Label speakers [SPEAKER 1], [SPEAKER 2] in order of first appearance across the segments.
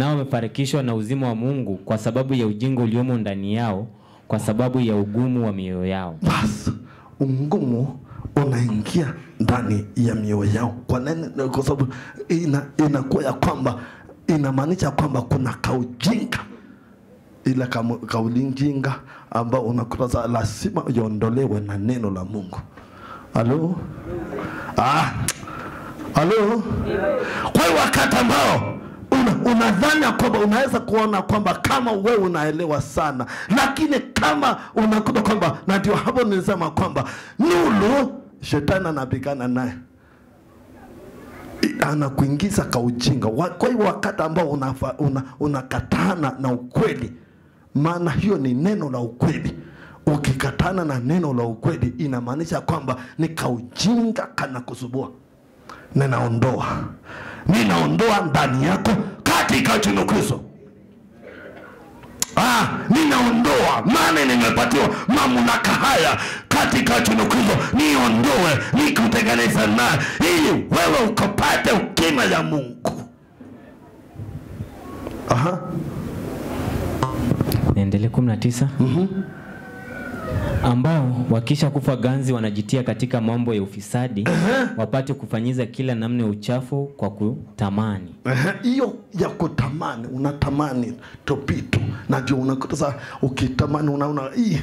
[SPEAKER 1] nao wamefarikishwa na uzima wa Mungu kwa sababu ya ujinga uliomo ndani yao, kwa sababu ya ugumu wa mioyo yao.
[SPEAKER 2] Bas, ugumu unaingia ndani ya mioyo yao. Kwa nini? Kwa sababu inakuwa ya kwamba inamaanisha kwamba kuna kaujinga. Ila kaujinga ambao unakuta lazima iondolewe na neno la Mungu. Halo? Halo? Kwa hiyo wakati ambao unadhani kwamba unaweza kuona kwamba kama wewe unaelewa sana, lakini kama unakuta kwamba, na ndio hapo nilisema kwamba nuru shetani anapigana naye, anakuingiza kwa ujinga. Kwa hiyo wakati ambao unakatana na ukweli, maana hiyo ni neno la ukweli. Ukikatana na neno la ukweli inamaanisha kwamba ni kaujinga kana kusubua. Ninaondoa ndani yako katika jina la Kristo. Ninaondoa, maana nimepatiwa mamlaka haya katika jina la Kristo. Niondoe, nikutengeneza naye ili wewe ukapate ukima ya Mungu.
[SPEAKER 1] Niendelee 19. Ambao wakisha kufa ganzi wanajitia katika mambo ya ufisadi, wapate kufanyiza kila namna ya uchafu kwa kutamani.
[SPEAKER 2] Hiyo ya kutamani, unatamani topito, na ndio unakuta sasa ukitamani unaona hii.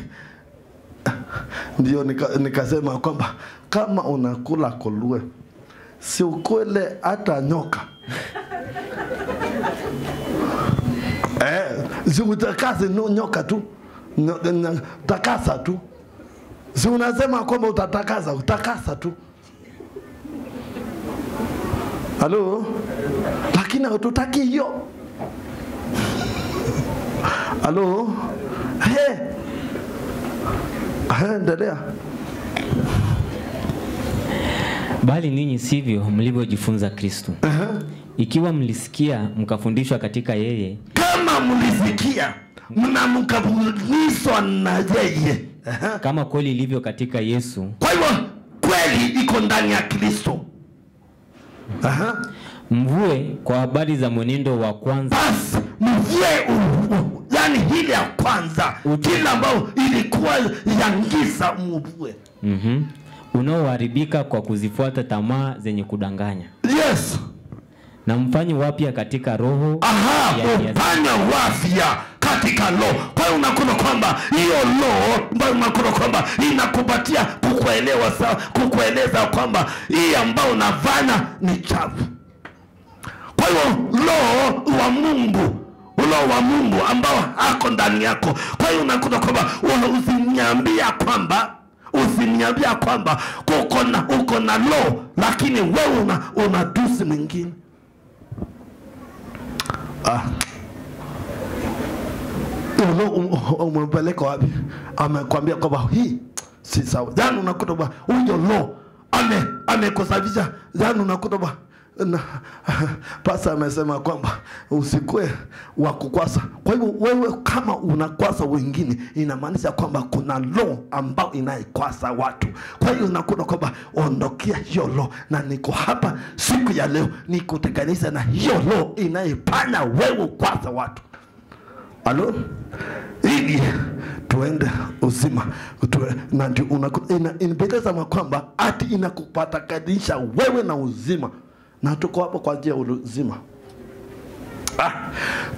[SPEAKER 2] Ndio nikasema kwamba kama unakula kolue, si ukule hata nyoka. Si utakase nyoka tu, takasa tu. Si unasema kwamba utakasa tu. Halo? Lakini hatutaki hiyo. Halo? Endelea.
[SPEAKER 1] Bali ninyi sivyo mlivyojifunza Kristo. Ikiwa mlisikia mkafundishwa katika yeye.
[SPEAKER 2] Kama mlisikia mnamkafundishwa na yeye.
[SPEAKER 1] Kama kweli ilivyo katika Yesu.
[SPEAKER 2] Kwa hivyo kweli iko ndani ya Kristo.
[SPEAKER 1] Mvue kwa habari za mwenendo wa kwanza.
[SPEAKER 2] Bas, mvue yani hili ya kwanza, kila ambao ilikuwa yangiza mvue.
[SPEAKER 1] Unaoharibika kwa kuzifuata tamaa zenye kudanganya.
[SPEAKER 2] Yes.
[SPEAKER 1] Na mfanye wapya katika roho.
[SPEAKER 2] Mfanye wapya katika roho. Kwa hiyo unakuta kwamba hiyo roho ambayo unakuta kwamba inakupatia kukueleza kwamba hii ambao unafanya ni chafu. Kwa hiyo roho wa Mungu ambao hako ndani yako. Kwa hiyo unakuta kwamba usiniambia kwamba uko na roho, lakini wewe una dusi mwingine. Umepeleka wapi? Amekwambia kwamba hii si sawa. Jana unakuta kwamba huyo roho amekusafisha. Jana unakuta kwamba pasa amesema kwamba usikue wa kukwasa. Kwa hivyo wewe kama unakwasa wengine, inamaanisha kwamba kuna roho ambao inaikwasa watu. Kwa hiyo unakuta kwamba ondokea hiyo roho, na niko hapa siku ya leo nikutenganisha na hiyo roho inaipana wewe kwasa watu. Halo? Ili tuende uzima. Na ndio inapendeza kwamba ati inakupatakanisha wewe na uzima. Na tuko hapa kwa ajili ya uzima.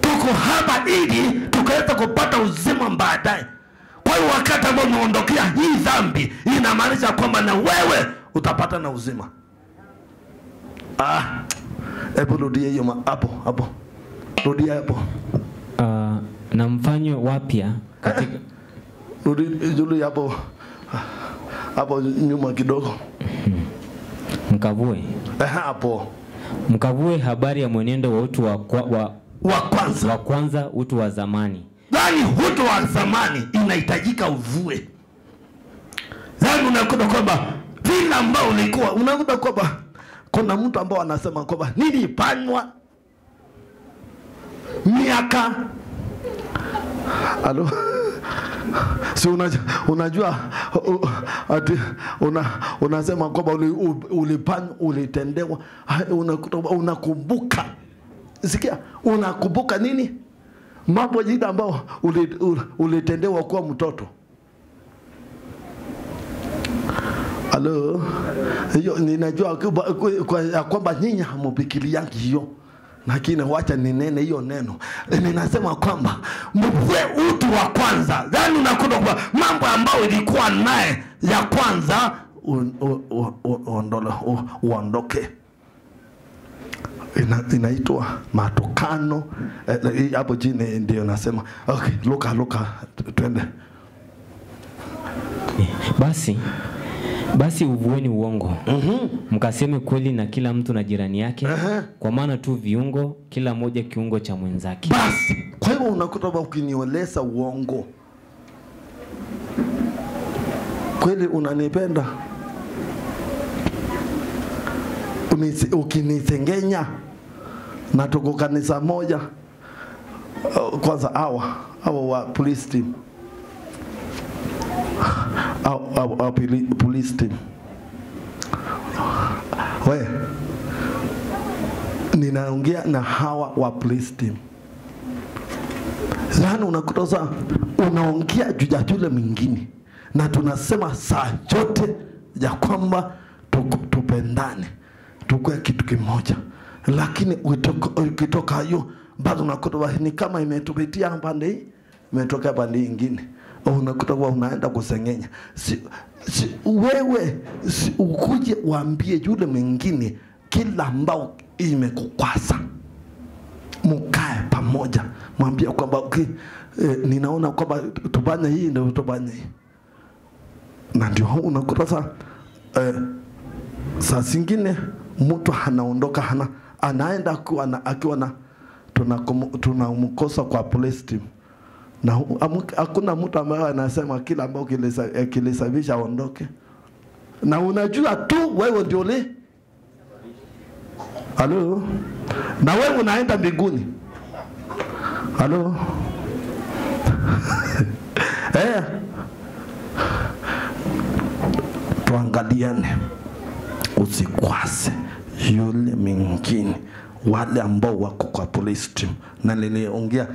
[SPEAKER 2] Tuko hapa ili tukaweza kupata uzima baadaye. Kwa hiyo wakati ambao unaondokea hii dhambi, inamaanisha kwamba na wewe utapata na uzima. Hebu rudia hiyo hapo. Rudia hapo.
[SPEAKER 1] Na mfanye wapya katika
[SPEAKER 2] rudia hapo nyuma kidogo.
[SPEAKER 1] Mkavue.
[SPEAKER 2] Hapo.
[SPEAKER 1] Mkavue habari ya mwenendo wa utu wa kwanza, utu wa zamani.
[SPEAKER 2] Yaani utu wa zamani inahitajika uvue. Yaani unakuta kwamba vile ambao ulikuwa, unakuta kwamba kuna mtu ambao anasema kwamba nilipanywa miaka. Halo? Si unajua ati unasema kwamba ulipanywa, ulitendewa, unakumbuka sikia, unakumbuka nini? Mambo jida ambao ulitendewa kwa mtoto. Halo, hiyo ninajua kwamba nyinyi hamfikiriangi hiyo, lakini wacha ninene hiyo neno. Ninasema kwamba mwe utu wa kwanza. Yaani unakuta kwa mambo ambayo ilikuwa naye ya kwanza uondoke. Inaitwa matokano. Hapo chini ndio nasema okay, luka twende.
[SPEAKER 1] Basi uvueni uongo. Mkaseme kweli na kila mtu na jirani yake. Kwa maana tu viungo, kila moja kiungo cha mwenzake.
[SPEAKER 2] Basi kwa hivyo unakuta ukinioleza uongo, kweli unanipenda? Ukinisengenya na tuko kanisa moja, kwanza hawa wa police team, police team, we ninaongea na hawa wa police team. Zana unakutoza unaongea juu ya yule mwingine, na tunasema saa yote ya kwamba tupendane, tukue kitu kimoja, lakini ukitoka hiyo bado unakuta ni kama imetupitia pande hii, imetoka pande nyingine, unakuta unaenda kusengenya. Wewe ukuje uambie yule mwingine kila ambao imekukwasa, mkae pamoja, mwambie kwamba okay, ninaona kwamba tufanye hii ndio tufanye hii. Na ndio unakuta saa zingine mtu anaondoka, anaenda akiwa na tunamkosa kwa police team, na hakuna mtu ambaye anasema kila ambao kilisababisha aondoke, na unajua tu wewe ndio le. Halo, na wewe unaenda mbinguni. Halo. Tuangaliane, usikwase yule mwingine, wale ambao wako kwa police team. Na niliongea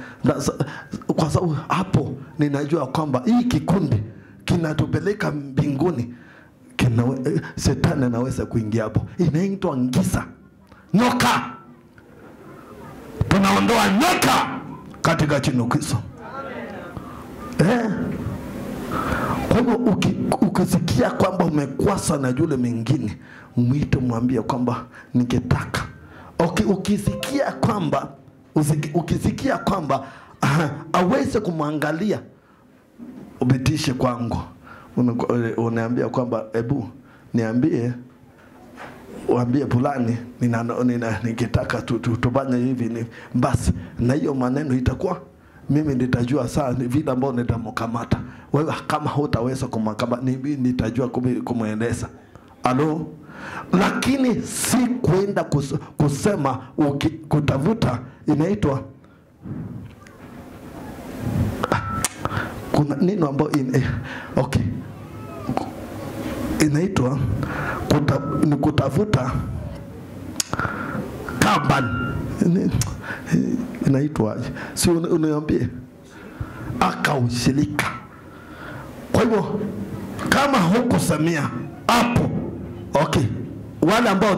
[SPEAKER 2] kwa sababu hapo ninajua kwamba hii kikundi kinatupeleka mbinguni. Shetani anaweza kuingia hapo. Inaitwa ngisa, nyoka. Tunaondoa nyoka katika jina la Kristo. Kwa hivyo ukisikia kwamba umekwasa na yule mwingine, mwite, mwambie kwamba ningetaka. Ukisikia kwamba aweze kumwangalia, ubitishe kwangu. Unaambia kwamba ebu niambie, uambie fulani ningetaka tufanye hivi, basi na hiyo maneno itakuwa mimi nitajua saa vile ambao nitamkamata. Wewe kama hutaweza kumkamata, nitajua kumuendeza. Halo. Lakini si kwenda kusema kutafuta, inaitwa kuna neno ambao okay, inaitwa kutafuta kaban, inaitwa si uniambie akaushirika. Kwa hivyo kama hukusamia hapo, okay, wale ambao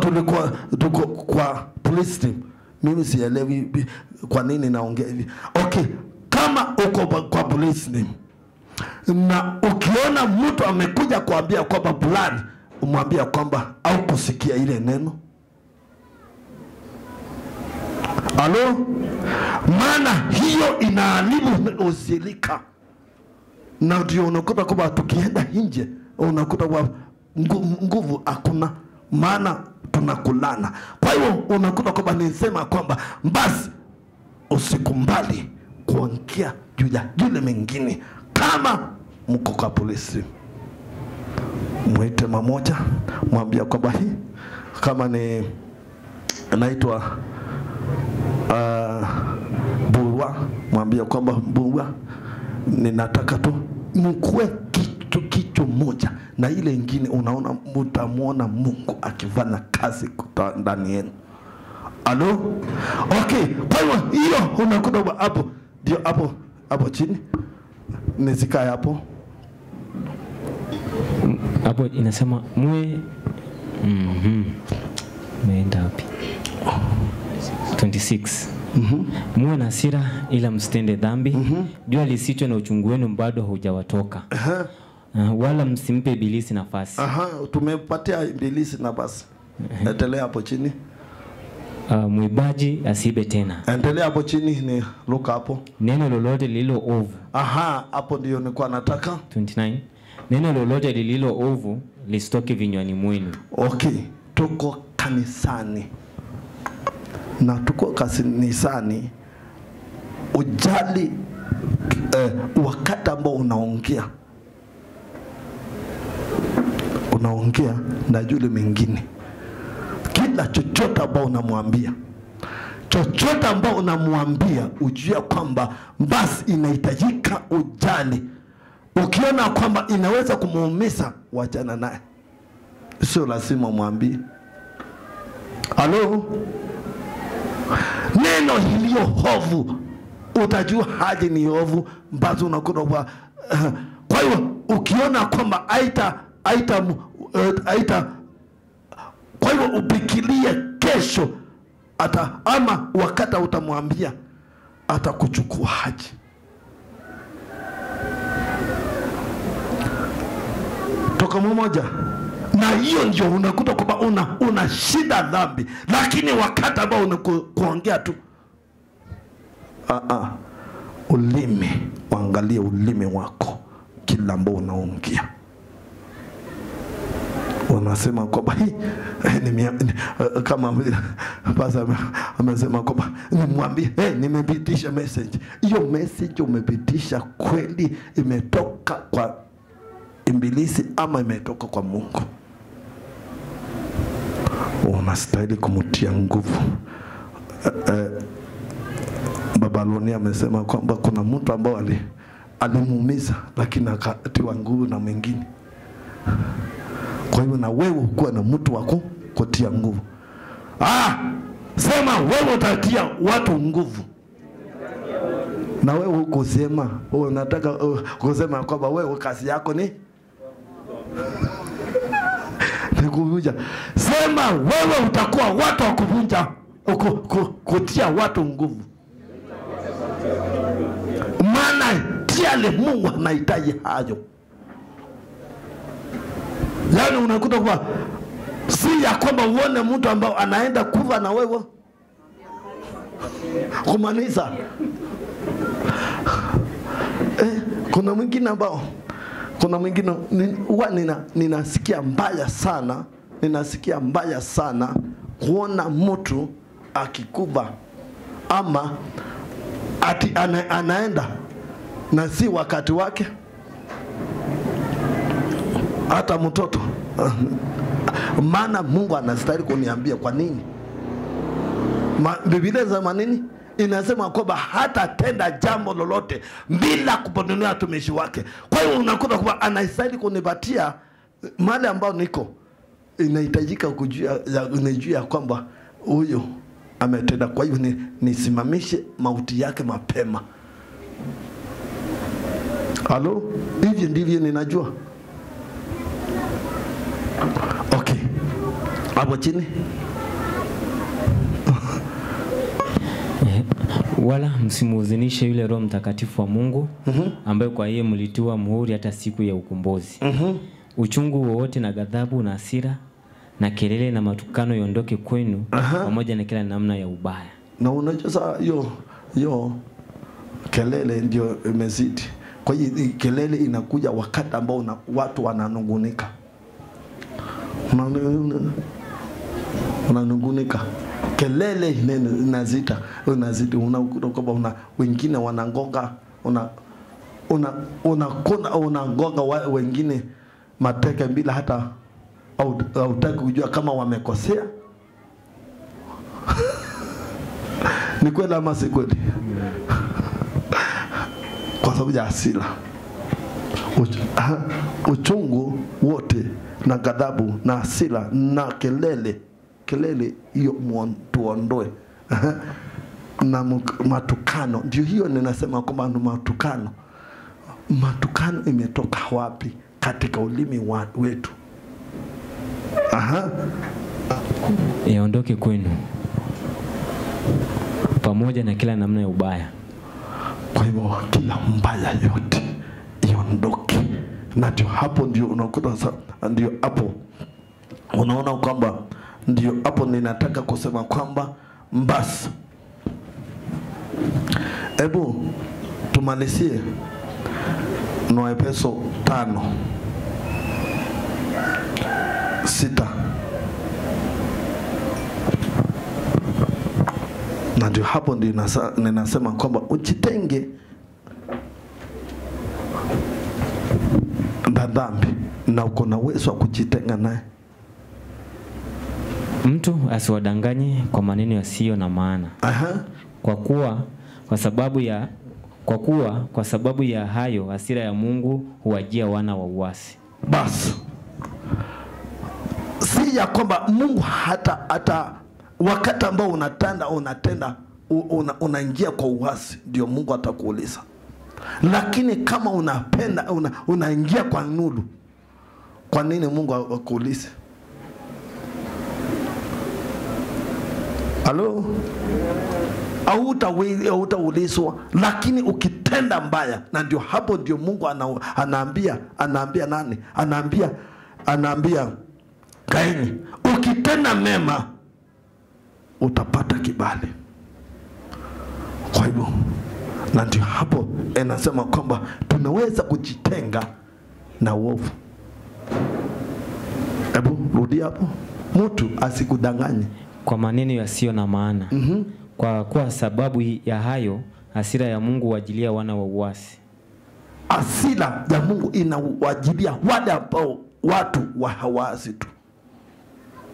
[SPEAKER 2] tuko kwa police team, mimi sielewi kwa nini naongea hivi. Okay, kama uko kwa police team na ukiona mtu amekuja kuambia kwamba fulani, umwambia kwamba au kusikia ile neno. Halo? Maana hiyo inaharibu ushirika. Na ndio unakuta kwamba tukienda nje unakuta kwa nguvu hakuna, maana tunakulana. Kwa hiyo unakuta kwamba nisema kwamba basi usikumbali kuongea juu ya yule mwingine. Kama mko kwa polisi, mwite mmoja, mwambie kwamba hii kama ni naitwa Burwa, mwambie kwamba Burwa, ninataka tu mkue kitu moja, na ile ingine unaona mtamuona Mungu akifanya kazi ndani yenu. Halo? Okay, kwa hiyo unakuta hapo ndio hapo chini. Nisikae hapo.
[SPEAKER 1] Hapo inasema muwe Meenda wapi? 26. Muwe na hasira ila msitende dhambi. Jua lisichwe na uchungu wenu bado haujawatoka. Wala msimpe ibilisi nafasi.
[SPEAKER 2] Tumepatia ibilisi nafasi. Endelea hapo chini.
[SPEAKER 1] Mwibaji asiibe tena.
[SPEAKER 2] Endelea hapo chini, ni luka hapo.
[SPEAKER 1] Neno lolote lililo ovu.
[SPEAKER 2] Hapo ndio nilikuwa nataka.
[SPEAKER 1] 29. Neno lolote lililo ovu lisitoke vinywani mwenu.
[SPEAKER 2] Okay, tuko kanisani. Na tuko kanisani, ujali wakati ambao unaongea na yule mwingine. Kila chochote ambao unamwambia, ujue kwamba basi inahitajika ujali. Ukiona kwamba inaweza kumuumiza, wachana naye. Sio lazima mwambie. Halo? Neno hilo hovu, utajua haji ni hovu mbazo unakuta kwa hiyo ukiona kwamba kwa hiyo upikilie kesho ama wakati utamwambia atakuchukua haji. Toka mmoja. Na hiyo ndio unakuta kwamba una shida dhambi, lakini wakati ambao unakuongea tu ulimi, uangalie ulimi wako kila ambao unaongea. Wanasema kwamba kama basa amesema kwamba nimwambie nimepitisha message. Hiyo message umepitisha kweli imetoka kwa ibilisi ama imetoka kwa Mungu? Unastahili kumtia nguvu. Baba Lonia amesema kwamba kuna mtu ambao alimuumiza lakini akatiwa nguvu na mwingine. Kwa hiyo na wewe ukuwa na mtu wako kutia nguvu. Sema wewe utatia watu nguvu. Na wewe ukosema, unataka kusema kwamba wewe kazi yako ni kuvunja. Sema wewe utakuwa watu wa kuvunja, kutia watu nguvu. Maana tiale Mungu anahitaji hayo. Yaani unakuta kwa si ya kwamba uone mtu ambao anaenda kuva na wewe kumaniza. Kuna mwingine huwa ninasikia mbaya sana kuona mtu akikuva ama ati anaenda na si wakati wake. Hata mtoto maana Mungu anastahili kuniambia kwa nini. Biblia inasema nini? Inasema kwamba hata tenda jambo lolote bila kuponea watumishi wake. Kwa hiyo unakuta kwamba anastahili kunipatia mahali ambao niko. Inahitajika unajua kwamba huyo ametenda. Kwa hiyo nisimamishe mauti yake mapema. Halo? Hivi ndivyo ninajua. Okay. Hapo chini.
[SPEAKER 1] Wala msimuhuzunishe yule Roho Mtakatifu wa Mungu ambaye kwa yeye mlitiwa muhuri hata siku ya ukombozi. Uchungu wowote na ghadhabu na hasira na kelele na matukano yaondoke kwenu pamoja na kila namna ya ubaya.
[SPEAKER 2] Na unajua sasa hiyo kelele ndio imezidi. Kwa hiyo kelele inakuja wakati ambao watu wananungunika. Unanungunika. Kelele inazidi unakuta kwamba wengine wanangonga unangonga wengine mateke bila hata hautaki kujua kama wamekosea. Ni kweli ama si kweli? Kwa sababu ya hasira. Uchungu wote na ghadhabu na hasira na kelele kelele hiyo tuondoe. Na matukano, ndio hiyo ninasema kwamba ni matukano. Matukano imetoka wapi katika ulimi wetu?
[SPEAKER 1] Yaondoke kwenu pamoja na kila namna ya ubaya.
[SPEAKER 2] Kwa hivyo kila mbaya yote iondoke. Na ndio hapo ndio unakuta ndio hapo unaona kwamba ndio hapo ninataka kusema kwamba basi hebu tumalizie na Efeso 5:6. Na ndio hapo ndio ninasema kwamba ujitenge na dhambi na uko na uwezo wa kujitenga naye.
[SPEAKER 1] Mtu asiwadanganye kwa maneno yasiyo na maana. Kwa sababu ya hayo hasira ya Mungu huwajia wana wa uasi.
[SPEAKER 2] Basi si ya kwamba Mungu hata wakati ambao unaingia kwa uasi ndio Mungu atakuuliza. Lakini kama unaingia kwa nuru, kwa nini Mungu akuulize? Halo? Hautaulizwa. Lakini ukitenda mbaya, na ndio hapo ndio Mungu anaambia nani? Anaambia Kaini, ukitenda mema utapata kibali. Kwa hivyo, na ndio hapo inasema kwamba tunaweza kujitenga na uovu. Hebu rudi hapo. Mtu asikudanganye
[SPEAKER 1] kwa maneno yasiyo na maana. Kwa sababu ya hayo hasira ya Mungu huwajilia wana wa uasi.
[SPEAKER 2] Hasira ya Mungu inawajilia wale ambao watu wa hawasi tu.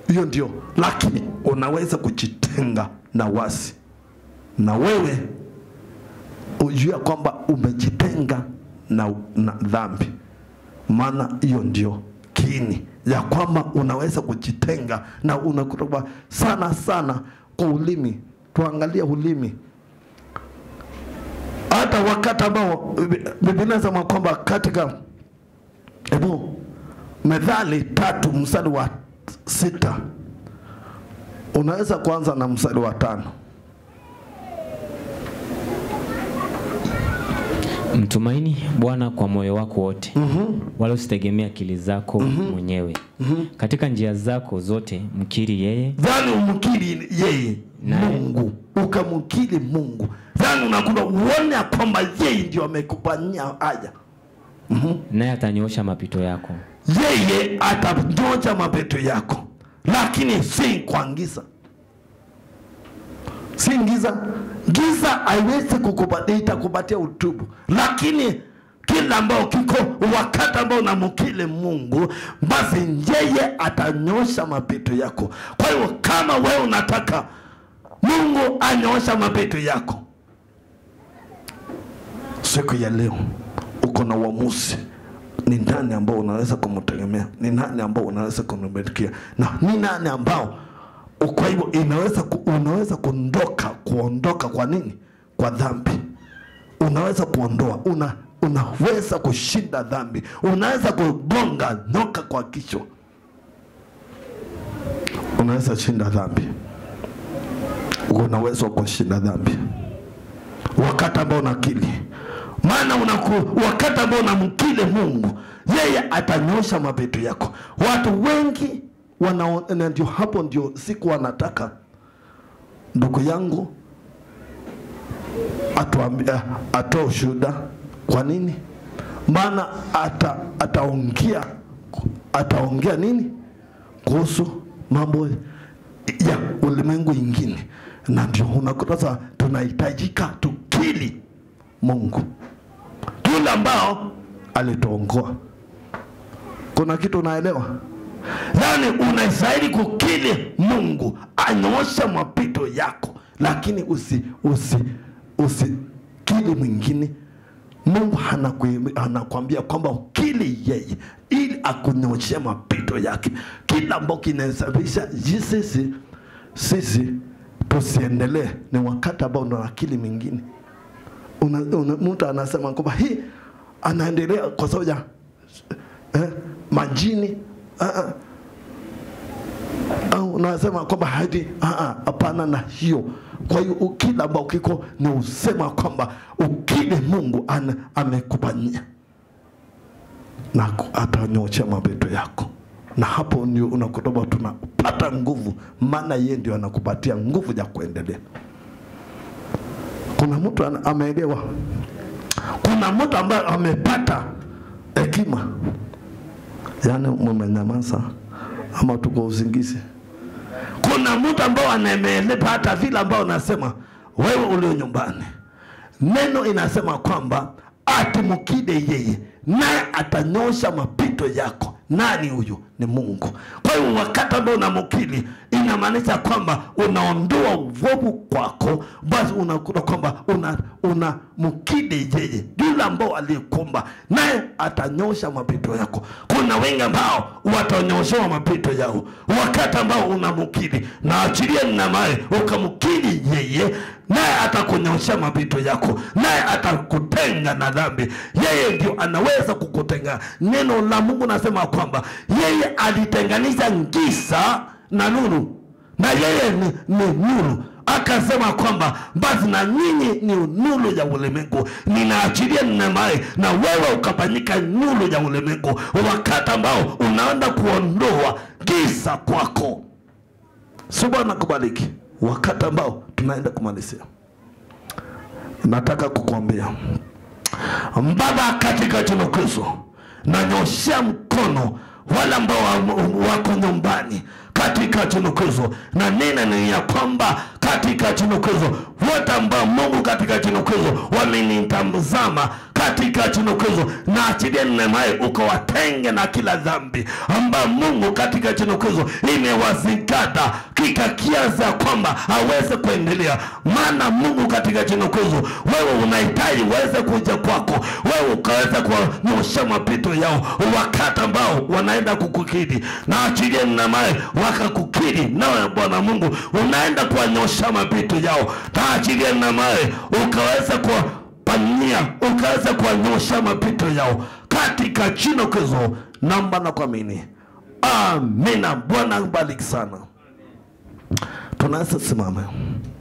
[SPEAKER 2] Hiyo ndio. Lakini unaweza kujitenga na wasi. Na wewe ujue kwamba umejitenga na dhambi. Maana hiyo ndio kiini ya kwamba unaweza kujitenga na unakutoka sana kwa ulimi. Tuangalia ulimi. Hata wakati ambao Biblia inasema kwamba katika Methali 3:6. Unaweza kuanza na mstari wa 5.
[SPEAKER 1] Mtumaini Bwana kwa moyo wako wote. Wala usitegemea akili zako mwenyewe. Katika njia zako zote mkiri yeye.
[SPEAKER 2] Dhani umkiri yeye Mungu. Ukamkiri Mungu. Dhani unakuwa uone kwamba yeye ndio amekufanyia haya.
[SPEAKER 1] Naye atanyoosha mapito yako.
[SPEAKER 2] Yeye atanyoosha mapito yako. Lakini si kwa giza. Si giza. Giza haiwezi kukupatia utubu. Lakini kila ambao kiko wakati ambao unamkiri Mungu, basi yeye atanyosha mapito yako. Kwa hiyo kama wewe unataka Mungu anyosha mapito yako, siku ya leo uko na uamuzi. Ni nani ambao unaweza kumtegemea? Ni nani ambao unaweza kumtumikia? Na ni nani ambao kwa hivyo unaweza kuondoka kwa nini? Kwa dhambi. Unaweza kuondoa, unaweza kushinda dhambi. Unaweza kugonga nyoka kwa kichwa. Unaweza kushinda dhambi. Unaweza kushinda dhambi wakati ambao unakiri. Maana wakati ambao unamkiri Mungu, yeye atanyosha mapito yako. Watu wengi ndio hapo ndio siku wanataka ndugu yangu atoe ushuhuda. Kwa nini? Maana ataongea nini kuhusu mambo ya ulimwengu ingine. Na ndio unakuta sasa tunahitajika tukiri Mungu yule ambao alituongoa. Kuna kitu unaelewa? Yani unastahili kukiri Mungu anyosha mapito yako, lakini usikiri mwingine. Mungu anakuambia kwamba ukiri yeye ili akunyoshe mapito yake. Kila ambao kinasababisha sisi sisi tusiendelee ni wakati ambao una akili mingine. Mtu anasema kwamba hii anaendelea kwa sababu ya majini. Au unasema kwamba hadi hapana na hiyo. Kwa hiyo ukila ambao kiko ni usema kwamba ukile Mungu amekupania na atanyosha mapeto yako. Na hapo ndio unakuta tunapata nguvu, maana yeye ndio anakupatia nguvu ya kuendelea. Kuna mtu ameelewa. Kuna mtu ambaye amepata hekima. Yaani mmenyamaza ama tuko usingizi. Kuna mtu ambaye anaepata vile ambao unasema wewe ulio nyumbani. Neno inasema kwamba atimukide yeye naye atanyosha mapito yako. Nani huyu? Ni Mungu. Kwa hiyo wakati ambao unamkili inamaanisha kwamba unaondoa uovu kwako, basi unakuta kwamba unamkili yeye yule ambao aliyekuumba, naye atanyosha mapito yako. Kuna wengi ambao watanyosha mapito yao wakati ambao unamkili, na achilia na mae ukamkili yeye, naye atakunyosha mapito yako, naye atakutenga na dhambi. Yeye ndio anaweza kukutenga. Neno la Mungu nasema kwamba yeye alitenganisha giza na nuru, na yeye ni nuru. Akasema kwamba basi na nyinyi ni nuru ya ulimwengu, ninaachilia neema na wewe ukafanyika nuru ya ulimwengu wakati ambao unaenda kuondoa giza kwako. Bwana kubariki. Wakati ambao tunaenda kumalizia, nataka kukuambia Baba, katika jina la Kristo nanyoshia mkono wale ambao wako nyumbani katika jina la Kristo, na nena ni ya kwamba katika jina la Kristo wote ambao Mungu katika jina la Kristo wamenitazama katika jina la Kristo, na achilie neema ukawatenge na kila dhambi ambao Mungu katika jina la Kristo imewazingata kika kiasi ya kwamba hawezi kuendelea. Maana Mungu katika jina la Kristo wewe unahitaji uweze kuja kwako, wewe ukaweza kunyosha mapito yao wakati ambao wanaenda kukukiri, na achilie neema wakakukiri, nawe Bwana Mungu unaenda kunyosha mapito yao. Taachilia neema ukaweza kuwapania, ukaweza kunyosha mapito yao katika jina la Kristo. Naomba na kuamini. Amina. Bwana bariki sana. Tunaweza simama.